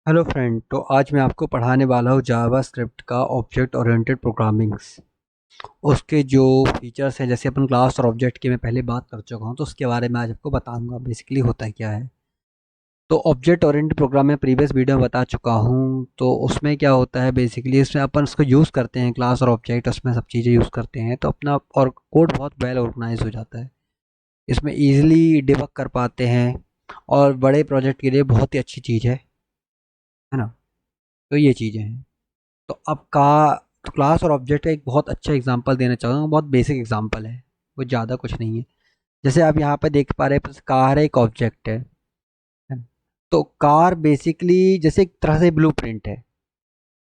Hello friend. तो आज मैं आपको पढ़ाने वाला हूँ जावा स्क्रिप्ट का ऑब्जेक्ट ओरिएंटेड प्रोग्रामिंग्स। उसके जो फीचर्स हैं, जैसे अपन क्लास और ऑब्जेक्ट की मैं पहले बात कर चुका हूँ, तो उसके बारे में आज आपको बताऊंगा बेसिकली होता क्या है। तो ऑब्जेक्ट ओरिएंटेड प्रोग्राम में प्रीवियस वीडियो में बता चुका हूँ। तो उसमें क्या होता है, बेसिकली इसमें अपन उसको यूज़ करते हैं, क्लास और ऑब्जेक्ट उसमें सब चीज़ें यूज़ करते हैं, तो अपना और कोड बहुत वेल ऑर्गेनाइज हो जाता है। इसमें ईजिली डिबग कर पाते हैं और बड़े प्रोजेक्ट के लिए बहुत ही अच्छी चीज़ है ना। तो ये चीज़ें हैं। तो अब का तो क्लास और ऑब्जेक्ट का एक बहुत अच्छा एग्जांपल देना चाहूँगा। बहुत बेसिक एग्जांपल है, वो ज़्यादा कुछ नहीं है। जैसे आप यहाँ पे देख पा रहे हैं, कार है, एक ऑब्जेक्ट है ना? तो कार बेसिकली जैसे एक तरह से ब्लूप्रिंट है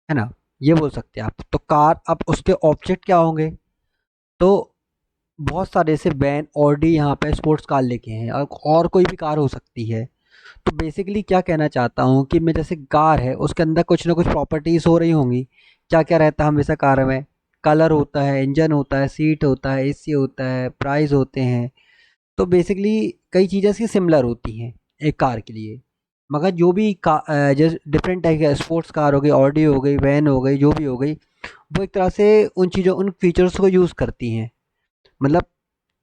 ना, ये बोल सकते हैं आप। तो कार, अब उसके ऑब्जेक्ट क्या होंगे? तो बहुत सारे, जैसे वैन, ऑडी यहाँ पे स्पोर्ट्स कार लिखे हैं, और कोई भी कार हो सकती है। तो बेसिकली क्या कहना चाहता हूँ कि मैं, जैसे कार है उसके अंदर कुछ ना कुछ प्रॉपर्टीज़ हो रही होंगी। क्या क्या रहता है हमेशा कार में? कलर होता है, इंजन होता है, सीट होता है, एसी होता है, प्राइस होते हैं। तो बेसिकली कई चीज़ें इसकी सिमिलर होती हैं एक कार के लिए। मगर जो भी जैसे डिफरेंट टाइप के स्पोर्ट्स कार हो गई, ऑडी हो गई, वैन हो गई, जो भी हो गई, वो एक तरह से उन चीज़ों, उन फीचर्स को यूज़ करती हैं। मतलब,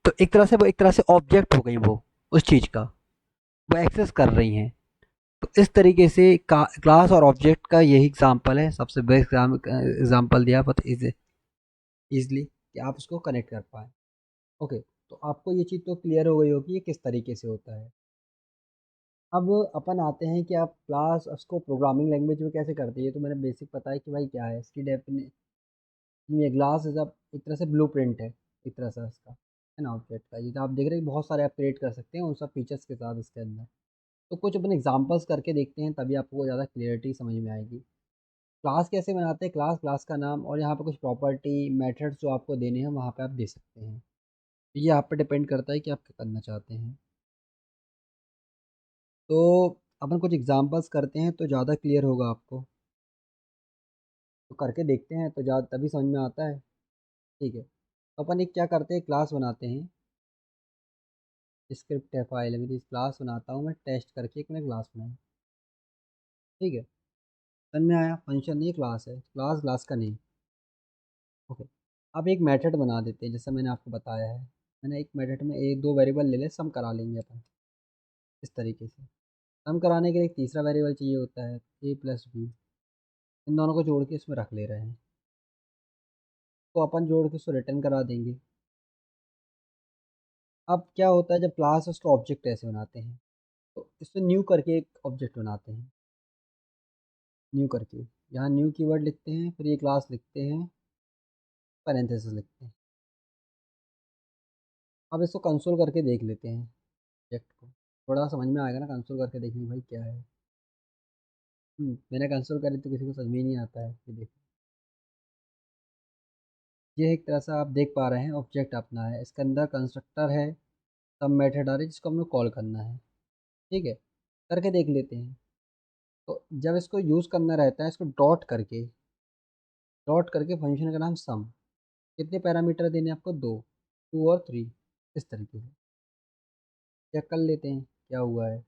तो एक तरह से वो, एक तरह से ऑब्जेक्ट हो गई वो, उस चीज़ का वो एक्सेस कर रही हैं। तो इस तरीके से क्लास और ऑब्जेक्ट का यही एग्जांपल है, सबसे बेस्ट एग्जांपल दिया बहुत इजली कि आप उसको कनेक्ट कर पाए। ओके, तो आपको ये चीज़ तो क्लियर हो गई होगी ये किस तरीके से होता है। अब अपन आते हैं कि आप क्लास उसको प्रोग्रामिंग लैंग्वेज में कैसे करते हैं। ये तो मैंने बेसिक पता है कि भाई क्या है इसकी डेफिनेशन। ये ग्लास इज एक तरह से ब्लू प्रिंट है, एक तरह से इसका, है ना, ऑब्जेक्ट का। ये तो आप देख रहे हैं बहुत सारे आप क्रिएट कर सकते हैं उन सब फीचर्स के साथ इसके अंदर। तो कुछ अपन एग्जांपल्स करके देखते हैं, तभी आपको ज़्यादा क्लियरिटी समझ में आएगी। क्लास कैसे बनाते हैं? क्लास, क्लास का नाम, और यहाँ पे कुछ प्रॉपर्टी मेथड्स जो आपको देने हैं वहाँ पे आप दे सकते हैं। तो ये आप पे डिपेंड करता है कि आप क्या करना चाहते हैं। तो अपन कुछ एग्जांपल्स करते हैं तो ज़्यादा क्लियर होगा आपको। तो करके देखते हैं तो ज़्यादा तभी समझ में आता है। ठीक है, तो अपन एक क्या करते हैं, क्लास बनाते हैं। स्क्रिप्ट है, फाइल है मेरी, क्लास बनाता हूँ मैं, टेस्ट करके एक मैंने क्लास बनाया। ठीक है, समझ में आया? फंक्शन नहीं, क्लास है, क्लास, क्लास का नेम। ओके, अब एक मेथड बना देते हैं जैसा मैंने आपको बताया है। मैंने एक मेथड में एक दो वेरिएबल ले ले, सम करा लेंगे अपन इस तरीके से। सम कराने के लिए एक तीसरा वेरिएबल चाहिए होता है, ए प्लस बी। इन दोनों को जोड़ के इसमें रख ले रहे हैं। तो अपन जोड़ के उसको रिटर्न करा देंगे। अब क्या होता है, जब क्लास उसका ऑब्जेक्ट ऐसे बनाते हैं, तो इसमें न्यू करके एक ऑब्जेक्ट बनाते हैं। न्यू करके यहाँ न्यू कीवर्ड लिखते हैं, फिर ये क्लास लिखते हैं, पैरेंथेसिस लिखते हैं। अब इसको कंसोल करके देख लेते हैं ऑब्जेक्ट को। थोड़ा समझ में आएगा ना कंसोल करके देखने, भाई क्या है। मैंने कंसोल करी तो किसी को समझ में ही नहीं आता है। ये देखो, ये एक तरह से आप देख पा रहे हैं ऑब्जेक्ट अपना है, इसके अंदर कंस्ट्रक्टर है, सब मेथड आ रही है जिसको हमने कॉल करना है। ठीक है, करके देख लेते हैं। तो जब इसको यूज़ करना रहता है, इसको डॉट करके फंक्शन का नाम सम। कितने पैरामीटर देने हैं आपको? दो, टू और थ्री। इस तरीके से चेक कर लेते हैं क्या हुआ है।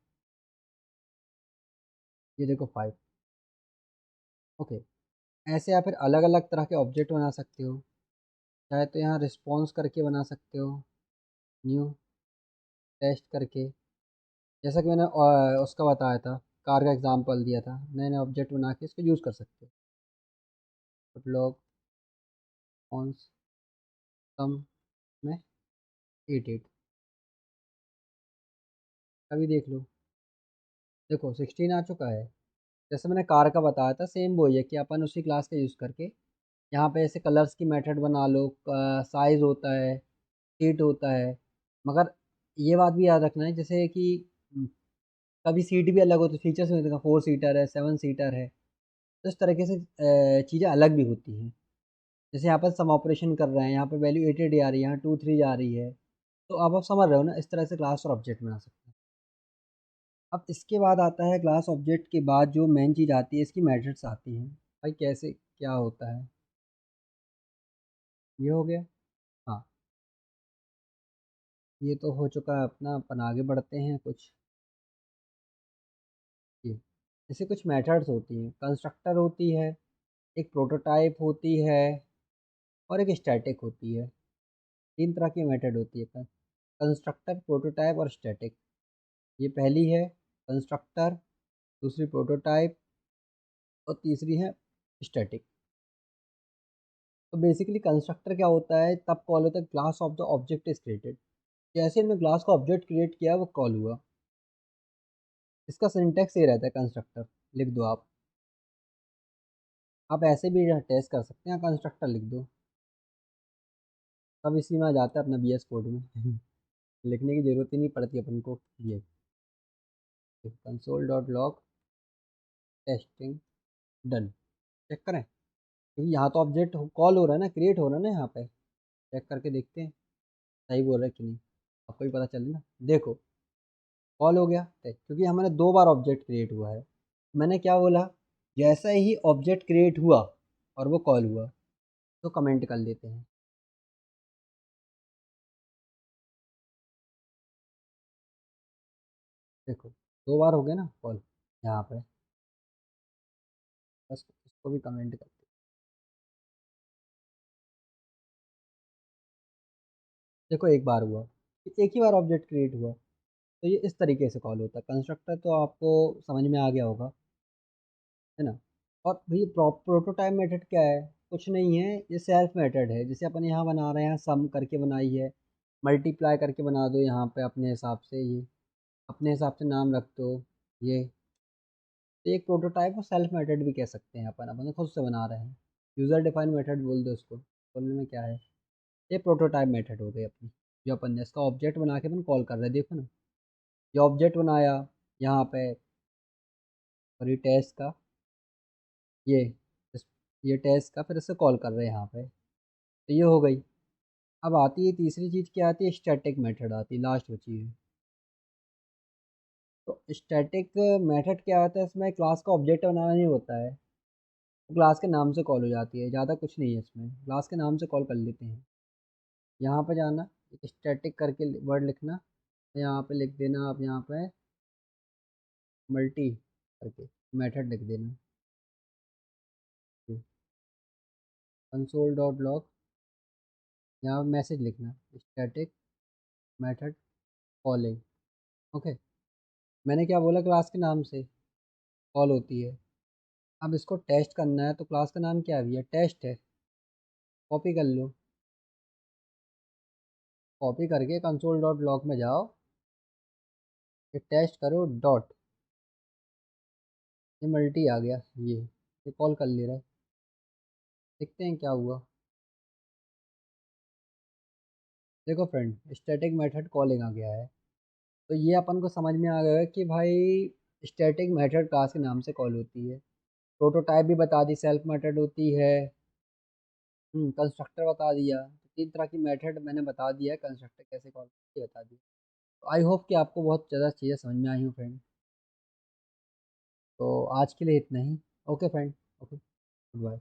ये देखो, फाइव। ओके, ऐसे आप फिर अलग अलग तरह के ऑब्जेक्ट बना सकते हो। चाहे तो यहाँ रिस्पॉन्स करके बना सकते हो, न्यू, टेस्ट करके, जैसा कि मैंने उसका बताया था, कार का एग्जांपल दिया था। नए नए ऑब्जेक्ट बना के इसको यूज़ कर सकते हो। लॉग ऑन सम में एट एट, अभी देख लो, देखो 16 आ चुका है। जैसे मैंने कार का बताया था, सेम वही है कि अपन उसी क्लास का यूज़ करके यहाँ पे ऐसे कलर्स की मेथड बना लो, साइज़ होता है, सीट होता है। मगर ये बात भी याद रखना है, जैसे कि कभी सीट भी अलग होती है, फीचर्स में देखा, 4 सीटर है, 7 सीटर है। तो इस तरीके से चीज़ें अलग भी होती हैं। जैसे यहाँ पर सम ऑपरेशन कर रहे हैं, यहाँ पे वैल्यू 88 आ रही है, यहाँ 23 आ रही है। तो अब आप समझ रहे हो ना, इस तरह से क्लास और ऑब्जेक्ट बना सकते हैं। अब इसके बाद आता है, क्लास ऑब्जेक्ट के बाद जो मेन चीज़ आती है, इसकी मेथड्स आती हैं। भाई कैसे क्या होता है, ये हो गया। हाँ, ये तो हो चुका है अपना। अपन आगे बढ़ते हैं कुछ। ये जैसे कुछ मेथड्स होती हैं, कंस्ट्रक्टर होती है, एक प्रोटोटाइप होती है और एक स्टैटिक होती है। 3 तरह की मेथड होती है, कंस्ट्रक्टर, प्रोटोटाइप और स्टैटिक। ये पहली है कंस्ट्रक्टर, दूसरी प्रोटोटाइप और तीसरी है स्टैटिक। तो बेसिकली कंस्ट्रक्टर क्या होता है, तब कॉल होता है class of the object is created. जैसे हमने क्लास का ऑब्जेक्ट क्रिएट किया वो कॉल हुआ। इसका सिंटैक्स ये रहता है कंस्ट्रक्टर, लिख दो आप ऐसे भी टेस्ट कर सकते हैं, कंस्ट्रक्टर लिख दो, तब इसी में आ जाता है अपना बीएस कोड में। लिखने की ज़रूरत ही नहीं पड़ती अपन को। ये console dot log testing done, check करें, क्योंकि यहाँ तो ऑब्जेक्ट कॉल हो रहा है ना, क्रिएट हो रहा है ना, यहाँ पे चेक करके देखते हैं सही बोल रहा है कि नहीं, आपको भी पता चले ना। देखो कॉल हो गया, क्योंकि हमारे 2 बार ऑब्जेक्ट क्रिएट हुआ है। मैंने क्या बोला, जैसा ही ऑब्जेक्ट क्रिएट हुआ और वो कॉल हुआ तो कमेंट कर लेते हैं। देखो 2 बार हो गया ना कॉल यहाँ पे, बस इसको भी कमेंट करते हैं। देखो एक बार हुआ, एक ही बार ऑब्जेक्ट क्रिएट हुआ, तो ये इस तरीके से कॉल होता है कंस्ट्रक्टर, तो आपको समझ में आ गया होगा, है ना। और भैया प्रोटोटाइप मेथड क्या है, कुछ नहीं है, ये सेल्फ मेथड है, जैसे अपन यहाँ बना रहे हैं, सम करके बनाई है, मल्टीप्लाई करके बना दो यहाँ पे अपने हिसाब से, ये अपने हिसाब से नाम रख दो। ये तो एक प्रोटोटाइप को सेल्फ मेथड भी कह सकते हैं, अपन अपन खुद से बना रहे हैं, यूज़र डिफाइंड मेथड बोल दो उसको, बोलने में क्या है। ये प्रोटोटाइप मेथड हो गई अपनी, जो अपन ने इसका ऑब्जेक्ट बना के अपन कॉल कर रहे हैं, देखो ना, ये ऑब्जेक्ट बनाया यहाँ पे, और ये टेस्ट का, ये ये टेस्ट का, फिर इसे कॉल कर रहे हैं यहाँ पे, तो ये हो गई। अब आती है तीसरी चीज़, क्या आती है, स्टैटिक मेथड आती है, लास्ट बची है। तो स्टैटिक मेथड क्या होता है, इसमें क्लास का ऑब्जेक्ट बनाना नहीं होता है, तो क्लास के नाम से कॉल हो जाती है, ज़्यादा कुछ नहीं है इसमें, क्लास के नाम से कॉल कर लेते हैं। यहाँ पे जाना, स्टैटिक करके वर्ड लिखना, यहाँ पे लिख देना आप, यहाँ पे मल्टी करके मेथड लिख देना, कंसोल डॉट लॉग, यहाँ मैसेज लिखना, स्टैटिक मेथड कॉलिंग। ओके, मैंने क्या बोला, क्लास के नाम से कॉल होती है। अब इसको टेस्ट करना है, तो क्लास का नाम क्या है भैया, टेस्ट है, कॉपी कर लो, कॉपी करके कंसोल डॉट लॉग में जाओ, ये टेस्ट करो डॉट, ये मल्टी आ गया, ये कॉल कर ले रहा है, देखते हैं क्या हुआ। देखो फ्रेंड, स्टैटिक मेथड कॉलिंग आ गया है, तो ये अपन को समझ में आ गया है कि भाई स्टैटिक मेथड क्लास के नाम से कॉल होती है। प्रोटोटाइप भी बता दी, सेल्फ मेथड होती है, कंस्ट्रक्टर बता दिया, तो 3 तरह की मेथड मैंने बता दिया है, कंस्ट्रक्टर कैसे कॉल करती है बता दिया। तो आई होप कि आपको बहुत ज़्यादा चीज़ें समझ में आई हो फ्रेंड। तो आज के लिए इतना ही। Okay friend, okay, good bye.